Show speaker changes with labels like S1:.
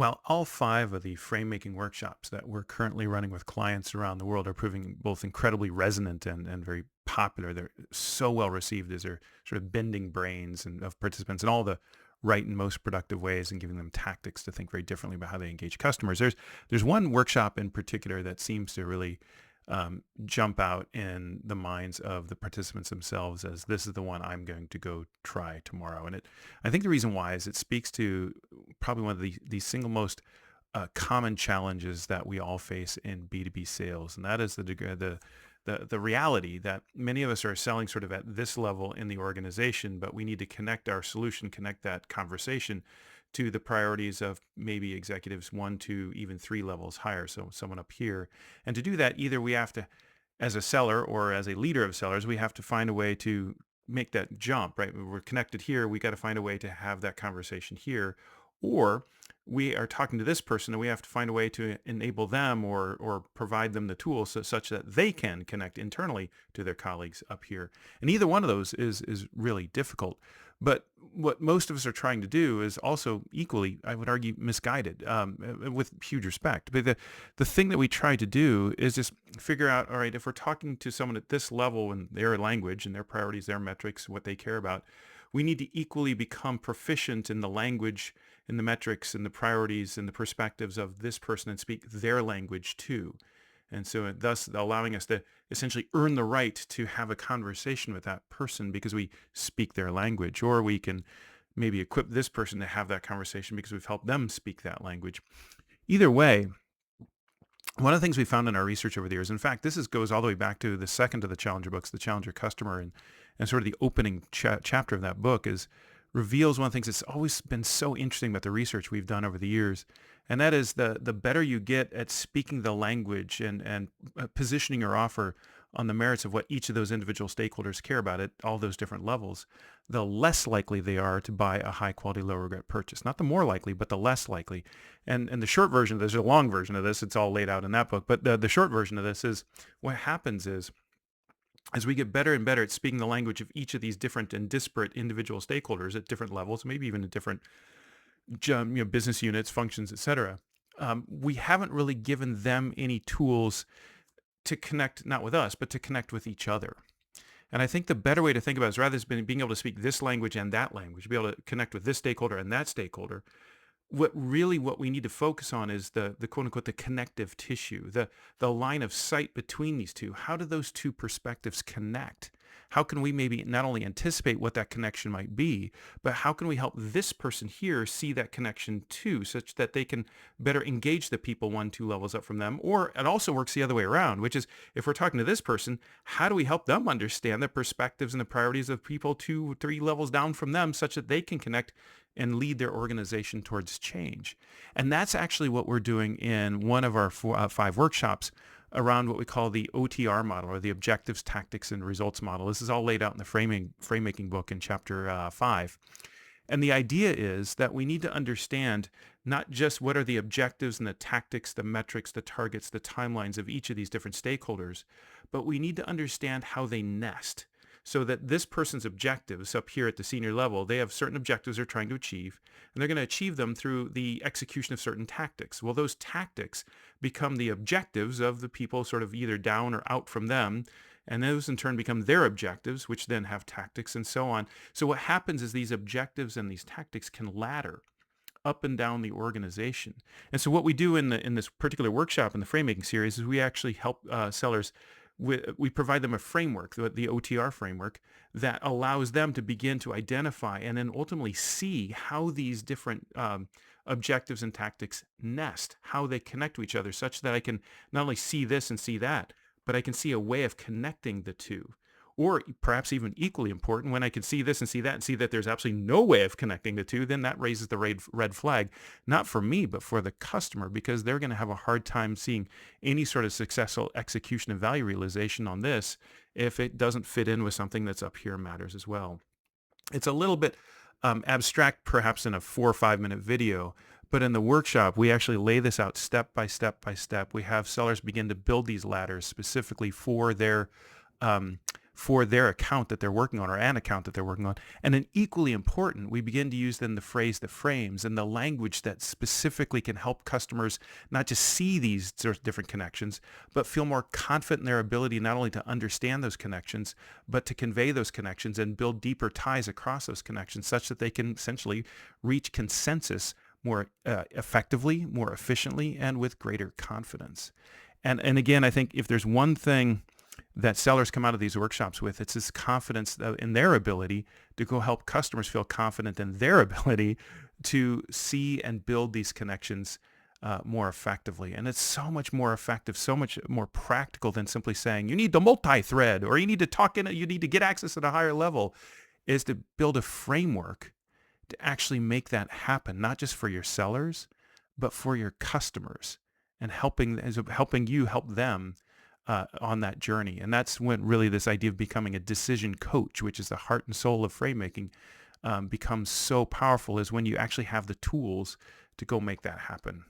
S1: Well, all five of the frame making workshops that we're currently running with clients around the world are proving both incredibly resonant and very popular. They're so well received as they're sort of bending brains and of participants in all the right and most productive ways and giving them tactics to think very differently about how they engage customers. There's one workshop in particular that seems to really jump out in the minds of the participants themselves as this is the one I'm going to go try tomorrow. And I think the reason why is it speaks to probably one of the single most common challenges that we all face in B2B sales, and that is the reality that many of us are selling sort of at this level in the organization, but we need to connect our solution, connect that conversation to the priorities of maybe executives 1, 2, even 3 levels higher, so someone up here. And to do that, either we have to, as a seller or as a leader of sellers, we have to find a way to make that jump, right? We're connected here. We got to find a way to have that conversation here. Or we are talking to this person and we have to find a way to enable them or provide them the tools such that they can connect internally to their colleagues up here. And either one of those is really difficult. But what most of us are trying to do is also equally, I would argue, misguided, with huge respect. But the thing that we try to do is just figure out, all right, if we're talking to someone at this level in their language and their priorities, their metrics, what they care about, we need to equally become proficient in the language, in the metrics, and the priorities, and the perspectives of this person and speak their language too. And so thus allowing us to essentially earn the right to have a conversation with that person because we speak their language, or we can maybe equip this person to have that conversation because we've helped them speak that language. Either way, one of the things we found in our research over the years, in fact, goes all the way back to the second of the Challenger books, the Challenger Customer, and sort of the opening chapter of that book reveals one of the things that's always been so interesting about the research we've done over the years. And that is the better you get at speaking the language and positioning your offer on the merits of what each of those individual stakeholders care about at all those different levels, the less likely they are to buy a high quality, low regret purchase. Not the more likely, but the less likely. And the short version of this, there's a long version of this, it's all laid out in that book, but the short version of this is what happens is, as we get better and better at speaking the language of each of these different and disparate individual stakeholders at different levels, maybe even at different business units, functions, etc., we haven't really given them any tools to connect, not with us, but to connect with each other. And I think the better way to think about it is rather than being able to speak this language and that language, be able to connect with this stakeholder and that stakeholder, what we need to focus on is the quote unquote the connective tissue, the line of sight between these two. How do those two perspectives connect? How can we maybe not only anticipate what that connection might be, but how can we help this person here see that connection too, such that they can better engage the people 1, 2 levels up from them? Or it also works the other way around, which is if we're talking to this person, how do we help them understand the perspectives and the priorities of people 2, 3 levels down from them such that they can connect and lead their organization towards change? And that's actually what we're doing in one of our 5 workshops around what we call the OTR model, or the objectives, tactics, and results model. This is all laid out in the Framemaking book in chapter 5. And the idea is that we need to understand not just what are the objectives and the tactics, the metrics, the targets, the timelines of each of these different stakeholders, but we need to understand how they nest, so that this person's objectives up here at the senior level, they have certain objectives they're trying to achieve, and they're going to achieve them through the execution of certain tactics. Well, those tactics become the objectives of the people sort of either down or out from them, and those in turn become their objectives, which then have tactics and so on. So what happens is these objectives and these tactics can ladder up and down the organization. And so what we do in this particular workshop in the Framemaking series is we actually help sellers. We provide them a framework, the OTR framework, that allows them to begin to identify and then ultimately see how these different objectives and tactics nest, how they connect to each other, such that I can not only see this and see that, but I can see a way of connecting the two. Or perhaps even equally important, when I can see this and see that and see that there's absolutely no way of connecting the two, then that raises the red flag, not for me, but for the customer, because they're going to have a hard time seeing any sort of successful execution and value realization on this if it doesn't fit in with something that's up here matters as well. It's a little bit abstract, perhaps in a 4 or 5 minute video, but in the workshop, we actually lay this out step by step by step. We have sellers begin to build these ladders specifically for their for their account that they're working on or an account that they're working on. And then equally important, we begin to use then the phrase that frames and the language that specifically can help customers not just see these sort of different connections, but feel more confident in their ability not only to understand those connections, but to convey those connections and build deeper ties across those connections such that they can essentially reach consensus more effectively, more efficiently, and with greater confidence. And again, I think if there's one thing that sellers come out of these workshops with, it's this confidence in their ability to go help customers feel confident in their ability to see and build these connections more effectively. And it's so much more effective, so much more practical than simply saying, you need to multithread, or you need to get access at a higher level, is to build a framework to actually make that happen, not just for your sellers, but for your customers, and helping you help them on that journey. And that's when really this idea of becoming a decision coach, which is the heart and soul of Framemaking, becomes so powerful, is when you actually have the tools to go make that happen.